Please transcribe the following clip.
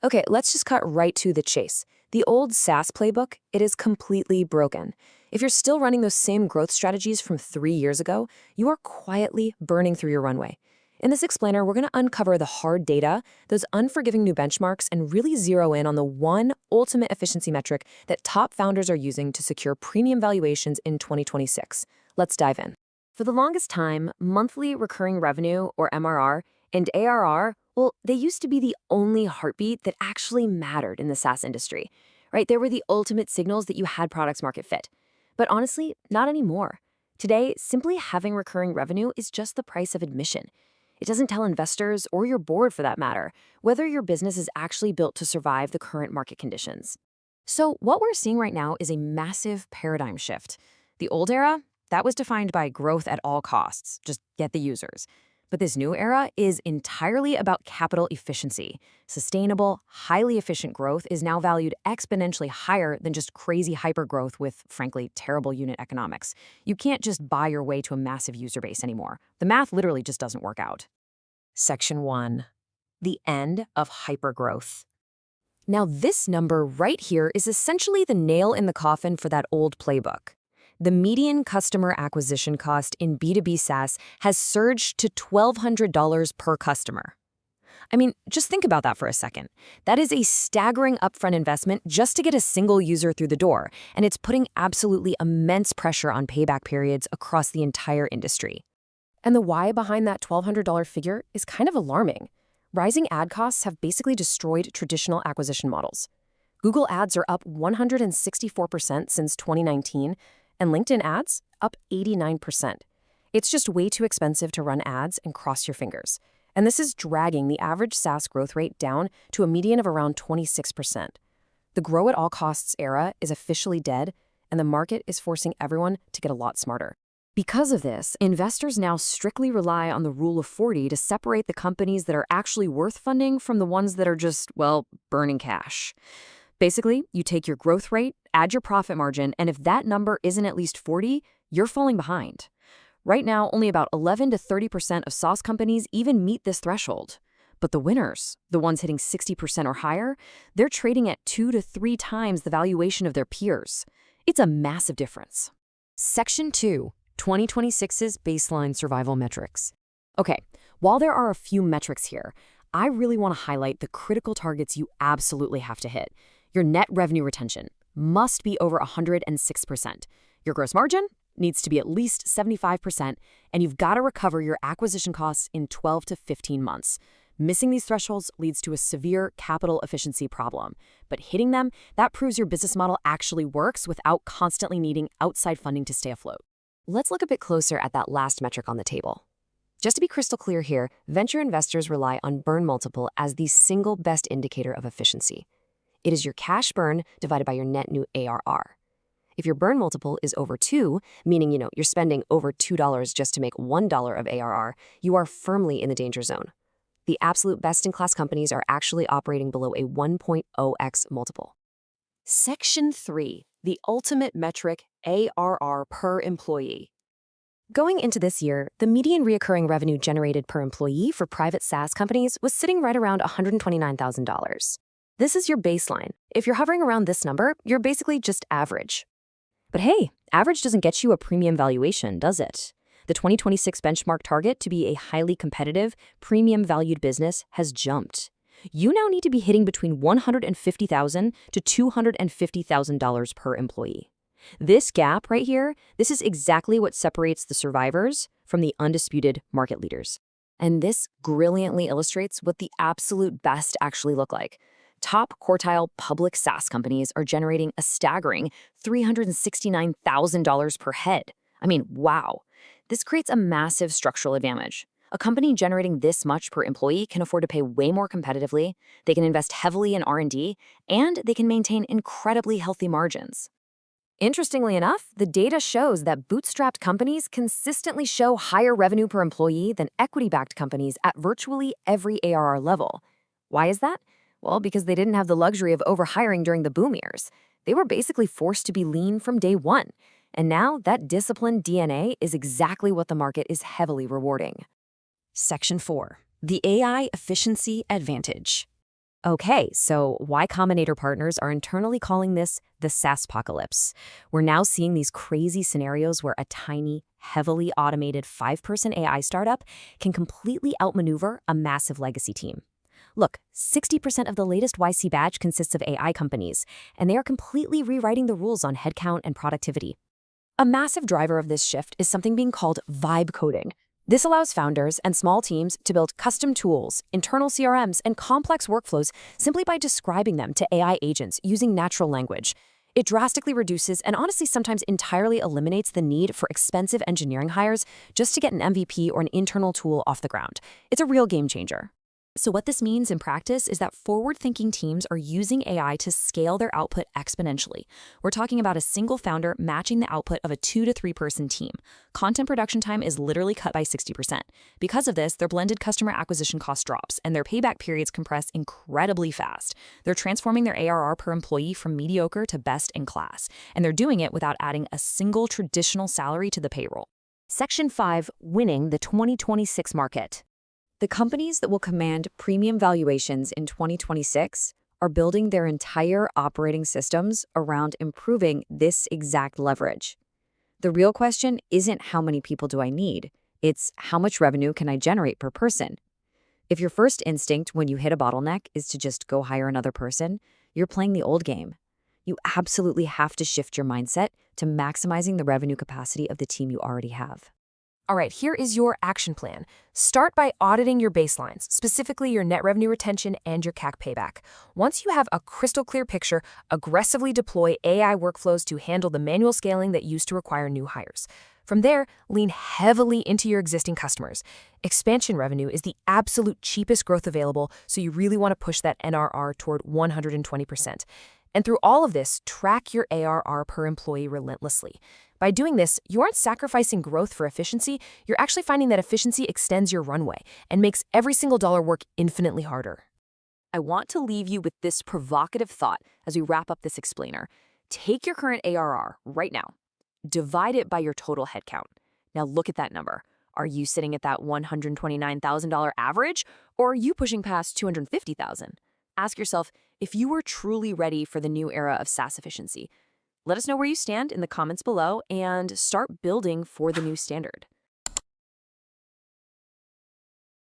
Okay, let's just cut right to the chase. The old SaaS playbook, it is completely broken. If you're still running those same growth strategies from 3 years ago, you are quietly burning through your runway. In this explainer, we're going to uncover the hard data, those unforgiving new benchmarks, and really zero in on the one ultimate efficiency metric that top founders are using to secure premium valuations in 2026. Let's dive in. For the longest time, monthly recurring revenue, or MRR, and ARR, well, they used to be the only heartbeat that actually mattered in the SaaS industry, right? They were the ultimate signals that you had products market fit. But honestly, not anymore. Today, simply having recurring revenue is just the price of admission. It doesn't tell investors, or your board for that matter, whether your business is actually built to survive the current market conditions. So what we're seeing right now is a massive paradigm shift. The old era, that was defined by growth at all costs, just get the users. But this new era is entirely about capital efficiency. Sustainable, highly efficient growth is now valued exponentially higher than just crazy hypergrowth with, frankly, terrible unit economics. You can't just buy your way to a massive user base anymore. The math literally just doesn't work out. Section 1. The end of hypergrowth. Now, this number right here is essentially the nail in the coffin for that old playbook. The median customer acquisition cost in B2B SaaS has surged to $1,200 per customer. I mean, just think about that for a second. That is a staggering upfront investment just to get a single user through the door, and it's putting absolutely immense pressure on payback periods across the entire industry. And the why behind that $1,200 figure is kind of alarming. Rising ad costs have basically destroyed traditional acquisition models. Google ads are up 164% since 2019, and LinkedIn ads up 89%. It's just way too expensive to run ads and cross your fingers. And this is dragging the average SaaS growth rate down to a median of around 26%. The grow at all costs era is officially dead, and the market is forcing everyone to get a lot smarter. Because of this, investors now strictly rely on the rule of 40 to separate the companies that are actually worth funding from the ones that are just, well, burning cash. Basically, you take your growth rate, add your profit margin, and if that number isn't at least 40, you're falling behind. Right now, only about 11 to 30% of SaaS companies even meet this threshold. But the winners, the ones hitting 60% or higher, they're trading at 2 to 3 times the valuation of their peers. It's a massive difference. Section 2, 2026's baseline survival metrics. Okay, while there are a few metrics here, I really want to highlight the critical targets you absolutely have to hit. Your net revenue retention must be over 106%. Your gross margin needs to be at least 75%, and you've got to recover your acquisition costs in 12 to 15 months. Missing these thresholds leads to a severe capital efficiency problem, but hitting them, that proves your business model actually works without constantly needing outside funding to stay afloat. Let's look a bit closer at that last metric on the table. Just to be crystal clear here, venture investors rely on burn multiple as the single best indicator of efficiency. It is your cash burn divided by your net new ARR. If your burn multiple is over 2, meaning you're spending over $2 just to make $1 of ARR, you are firmly in the danger zone. The absolute best-in-class companies are actually operating below a 1.0x multiple. Section 3, the ultimate metric, ARR per employee. Going into this year, the median recurring revenue generated per employee for private SaaS companies was sitting right around $129,000. This is your baseline. If you're hovering around this number, you're basically just average. But hey, average doesn't get you a premium valuation, does it? The 2026 benchmark target to be a highly competitive, premium valued business has jumped. You now need to be hitting between $150,000 to $250,000 per employee. This gap right here, this is exactly what separates the survivors from the undisputed market leaders. And this brilliantly illustrates what the absolute best actually look like. Top quartile public SaaS companies are generating a staggering $369,000 per head. I mean, wow. This creates a massive structural advantage. A company generating this much per employee can afford to pay way more competitively, they can invest heavily in R&D, and they can maintain incredibly healthy margins. Interestingly enough, the data shows that bootstrapped companies consistently show higher revenue per employee than equity-backed companies at virtually every ARR level. Why is that? Well, because they didn't have the luxury of overhiring during the boom years. They were basically forced to be lean from day one. And now that disciplined DNA is exactly what the market is heavily rewarding. Section 4, the AI efficiency advantage. Okay, so Y Combinator partners are internally calling this the SaaS apocalypse. We're now seeing these crazy scenarios where a tiny, heavily automated 5-person AI startup can completely outmaneuver a massive legacy team. Look, 60% of the latest YC batch consists of AI companies, and they are completely rewriting the rules on headcount and productivity. A massive driver of this shift is something being called vibe coding. This allows founders and small teams to build custom tools, internal CRMs, and complex workflows simply by describing them to AI agents using natural language. It drastically reduces and honestly sometimes entirely eliminates the need for expensive engineering hires just to get an MVP or an internal tool off the ground. It's a real game changer. So what this means in practice is that forward-thinking teams are using AI to scale their output exponentially. We're talking about a single founder matching the output of a 2 to 3 person team. Content production time is literally cut by 60%. Because of this, their blended customer acquisition cost drops, and their payback periods compress incredibly fast. They're transforming their ARR per employee from mediocre to best in class, and they're doing it without adding a single traditional salary to the payroll. Section 5, winning the 2026 market. The companies that will command premium valuations in 2026 are building their entire operating systems around improving this exact leverage. The real question isn't how many people do I need, it's how much revenue can I generate per person. If your first instinct when you hit a bottleneck is to just go hire another person, you're playing the old game. You absolutely have to shift your mindset to maximizing the revenue capacity of the team you already have. All right, here is your action plan. Start by auditing your baselines, specifically your net revenue retention and your CAC payback. Once you have a crystal clear picture, aggressively deploy AI workflows to handle the manual scaling that used to require new hires. From there, lean heavily into your existing customers. Expansion revenue is the absolute cheapest growth available, so you really want to push that NRR toward 120%. And through all of this, track your ARR per employee relentlessly. By doing this, you aren't sacrificing growth for efficiency, you're actually finding that efficiency extends your runway and makes every single dollar work infinitely harder. I want to leave you with this provocative thought as we wrap up this explainer. Take your current ARR right now, divide it by your total headcount. Now look at that number. Are you sitting at that $129,000 average, or are you pushing past $250,000? Ask yourself if you were truly ready for the new era of SaaS efficiency. Let us know where you stand in the comments below and start building for the new standard.